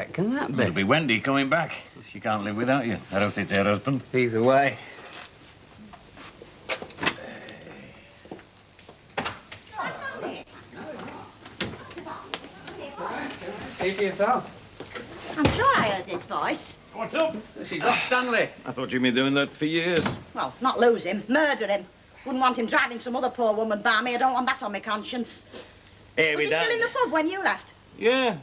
heck can that be? It'll be Wendy coming back. She can't live without you, or else it's her husband. He's away. See for yourself. I'm sure I heard his voice. What's up? She's lost Stanley. I thought you'd been doing that for years. Well, not lose him, murder him. Wouldn't want him driving some other poor woman by me. I don't want that on my conscience. Here Was he still in the pub when you left? Yeah,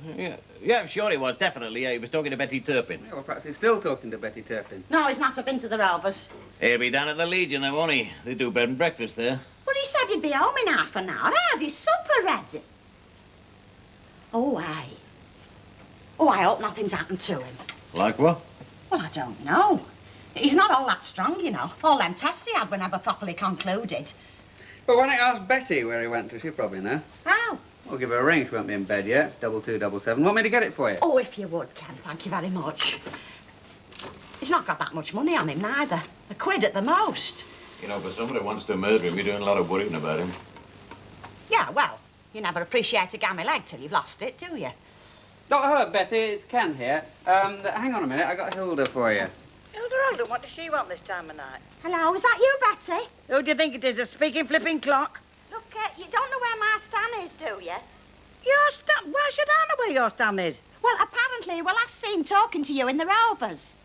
I'm sure he was, definitely. Yeah, he was talking to Betty Turpin. Yeah, well, perhaps he's still talking to Betty Turpin. No, he's not. I've been to the Rovers. He'll be down at the Legion, though, won't he? They do bed and breakfast there. But he said he'd be home in half an hour. I had his supper ready. Oh, aye. Oh, I hope nothing's happened to him. Like what? Well, I don't know. He's not all that strong, you know. All them tests he had were never properly concluded. But when I asked Betty where he went to, she'll probably know. How? I'll give her a ring. She won't be in bed yet. It's 2277. Want me to get it for you? Oh, if you would, Ken. Thank you very much. He's not got that much money on him, neither. £1 at the most. You know, for somebody who wants to murder him, you're doing a lot of worrying about him. Yeah, well, you never appreciate a gammy leg till you've lost it, do you? Oh, hello, Betty. It's Ken here. Hang on a minute. I got Hilda for you. Hilda Ogden, what does she want this time of night? Hello, is that you, Betty? Who do you think it is, the speaking flipping clock? Look, you don't know where my stand is, do you? Your stand? Why should I know where your stand is? Well, apparently you were last seen talking to you in the Rovers.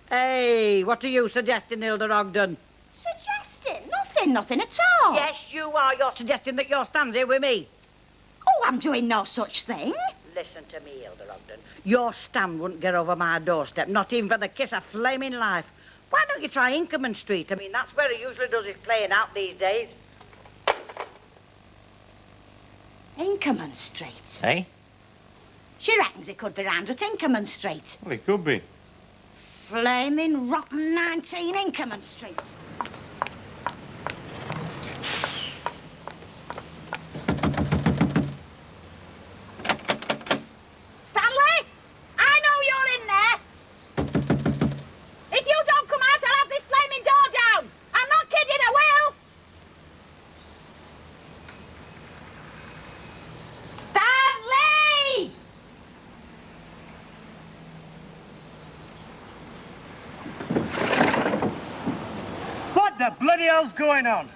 Hey, what are you suggesting, Hilda Ogden? Suggesting? Nothing at all. Yes, you are. You're suggesting that your stand's here with me. Oh, I'm doing no such thing. Listen to me, Hilda Ogden. Your stand wouldn't get over my doorstep, not even for the kiss of flaming life. Why don't you try Inkerman Street? I mean, that's where he usually does his playing out these days. Inkerman Street? Hey? She reckons it could be round at Inkerman Street. Well, it could be. Flaming rotten 19 Inkerman Street. Stanley! I know you're in there! If you don't come out, I'll have this flaming door down! I'm not kidding, I will! Stanley! What the bloody hell's going on?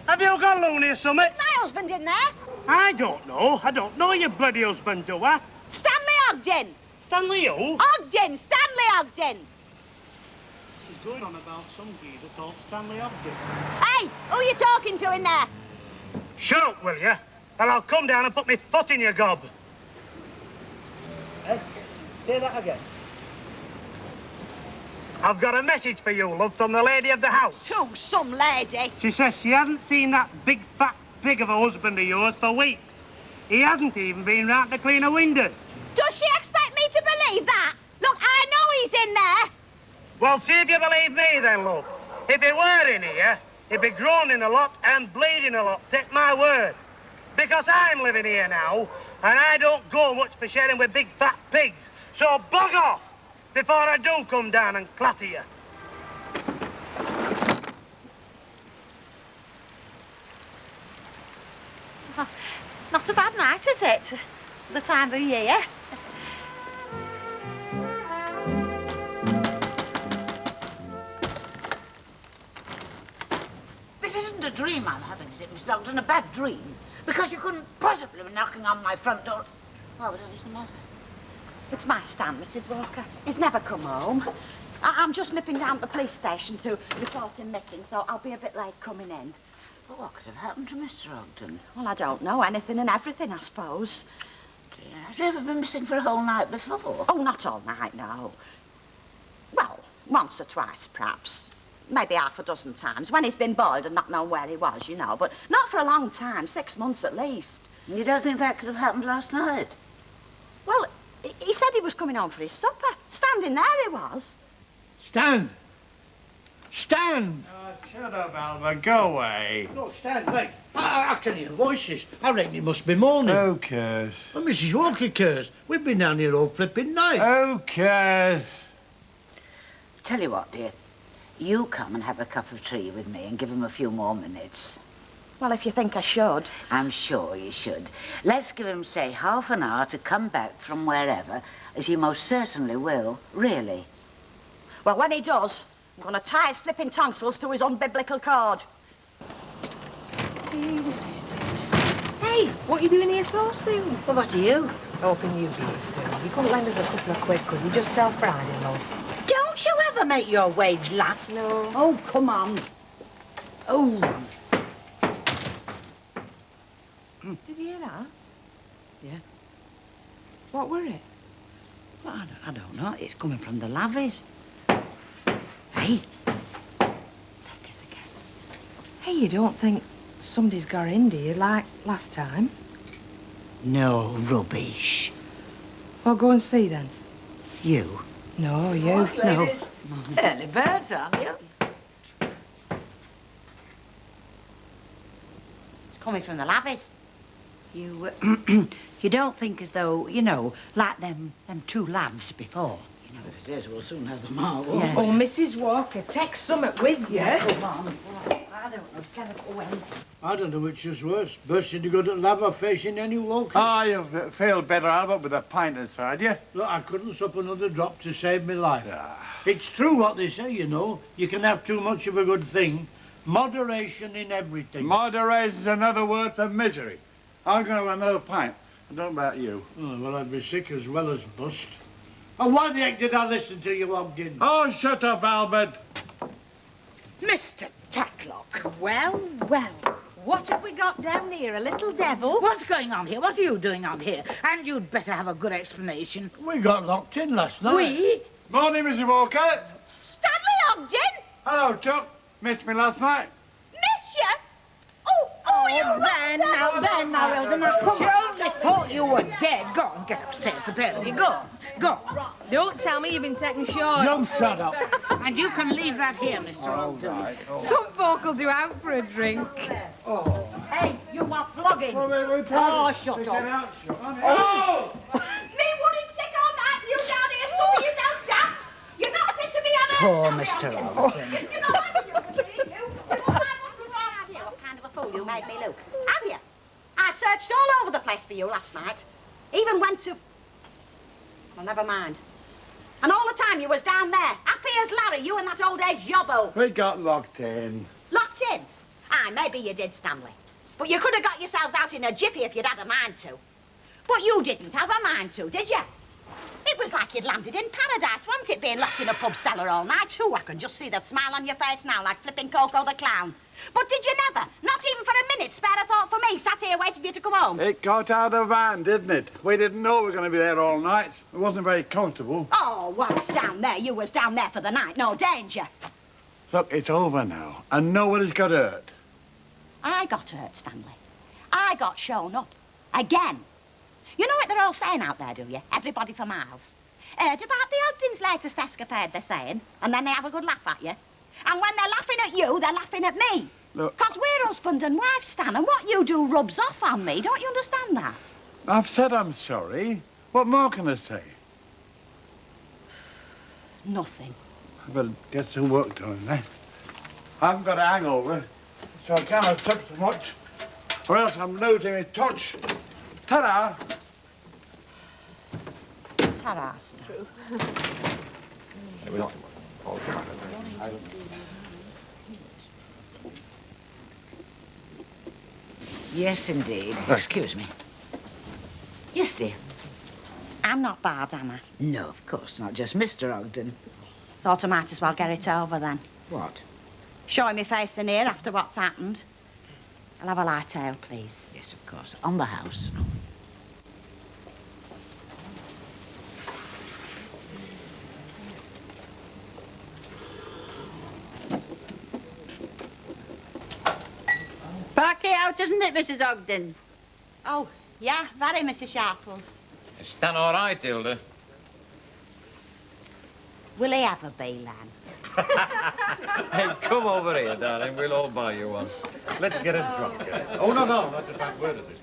Have you got loony or something? Is my husband in there? I don't know. I don't know your bloody husband, do I? Stanley Ogden! Stanley who? Ogden! Stanley Ogden! She's going on about some geezer called Stanley Ogden. Hey, who you talking to in there? Shut up, will you? Or I'll come down and put my foot in your gob. Eh? Say that again. I've got a message for you, love, from the lady of the house. To some lady. She says she hasn't seen that big fat pig of a husband of yours for weeks. He hasn't even been round to clean her windows. Does she expect me to believe that? Look, I know he's in there. Well, see if you believe me then, love. If he were in here, he'd be groaning a lot and bleeding a lot, take my word. Because I'm living here now, and I don't go much for sharing with big fat pigs. So bug off before I do come down and clatter you. Not a bad night, is it? The time of year. This isn't a dream I'm having, is it, Miss Ogden? A bad dream? Because you couldn't possibly be knocking on my front door. Oh, what is the matter? It's my stand, Mrs. Walker. He's never come home. I'm just nipping down to the police station to report him missing, so I'll be a bit late coming in. But what could have happened to Mr. Ogden? Well, I don't know. Anything and everything, I suppose. Dear, has he ever been missing for a whole night before? Oh, not all night, no. Well, once or twice, perhaps. Maybe half a dozen times, when he's been bored and not known where he was, you know. But not for a long time, 6 months at least. You don't think that could have happened last night? Well, he said he was coming home for his supper. Standing there he was. Stan! Stan! Oh, shut up, Albert. Go away. No, Stan, wait. I can hear voices. I reckon it must be morning. Who cares? Well, Mrs. Walker cares. We've been down here all flipping night. Who cares? Tell you what, dear. You come and have a cup of tea with me and give him a few more minutes. Well, if you think I should. I'm sure you should. Let's give him, say, half an hour to come back from wherever, as he most certainly will, really. Well, when he does, I'm going to tie his flipping tonsils to his unbiblical cord. Hey, what are you doing here so soon? Well, what are you? Hoping you'd be here soon. You couldn't lend us a couple of quid, could you? Just tell Friday, love. Don't you ever make your wage last? No. Oh, come on. Oh. Did you hear that? Yeah. What were it? Well, I don't know. It's coming from the lavies. Hey. That is again. Hey, you don't think somebody's got in, do you, like last time? No rubbish. Well, go and see then. You? No, you. No. Early birds, aren't you? It's coming from the lavies. You, you don't think as though, you know, like them two lads before, you know. If it is, we'll soon have them all. Yeah. Oh, Mrs. Walker, take something with you. Come on. I don't know. Get it away. I don't know which is worse, bursting to go to lava facing any walking. Ah, you feel better, Albert, with a pint inside you. Look, I couldn't stop another drop to save my life. It's true what they say, you know. You can have too much of a good thing. Moderation in everything. Moderation's another word for misery. I'm going to have another pint. I don't know about you. Oh, well, I'd be sick as well as bust. And why the heck did I listen to you, Ogden? Oh, shut up, Albert. Mr. Tatlock. Well, well. What have we got down here? A little devil? What's going on here? What are you doing on here? And you'd better have a good explanation. We got locked in last night. We? Morning, Mrs. Walker. Stanley Ogden? Hello, Chuck. Missed me last night. Miss you? Now, Hilda, now, come She on. only thought you were dead. Go on, get upstairs, the pair of you. Go on, go on. Don't tell me you've been taking short. You shut up. And you can leave that here, Mr. Ogden. Some folk will do out for a drink. Hey, you want flogging? Oh, shut up. Oh! Me wouldn't sick all night for you down here sorting yourself daft. You're not fit to be on earth. Poor Stanley Mr. Ogden. Ogden. You're not like you, what kind of a fool you made me look. Have you? I searched all over the place for you last night. Even went to... Well, never mind. And all the time you was down there, happy as Larry, you and that old age yobbo. We got locked in. Locked in? Aye, maybe you did, Stanley. But you could have got yourselves out in a jiffy if you'd had a mind to. But you didn't have a mind to, did you? It was like you'd landed in paradise, wasn't it, being locked in a pub cellar all night? Ooh, I can just see the smile on your face now, like flipping Coco the Clown. But did you never, not even for a minute, spare a thought for me, sat here waiting for you to come home? It got out of hand, didn't it? We didn't know we were going to be there all night. It wasn't very comfortable. Oh, once down there, you was down there for the night, no danger. Look, it's over now, and nobody's got hurt. I got hurt, Stanley. I got shown up. Again. You know what they're all saying out there, do you? Everybody for miles. Heard about the Ogden's latest escapade, they're saying, and then they have a good laugh at you. And when they're laughing at you, they're laughing at me. Look. Because we're husband and wife, Stan, and what you do rubs off on me. Don't you understand that? I've said I'm sorry. What more can I say? Nothing. I better get some work done, eh? I haven't got a hangover, so I can't accept so much, or else I'm losing my touch. Ta-da! Ta-ra, Stan. Yes, indeed. Excuse me. Yes, dear. I'm not bad, am I? No, of course not. Just Mr. Ogden. Thought I might as well get it over then. What? Showing me face in here after what's happened. I'll have a light ale, please. Yes, of course. On the house. Parky out, isn't it, Mrs. Ogden? Oh, yeah, very, Mrs. Sharples. It's done all right, Hilda. Will he have a bee, Lan? Hey, come over here, darling. We'll all buy you one. Let's get a drop. Oh, no, not a bad word of this.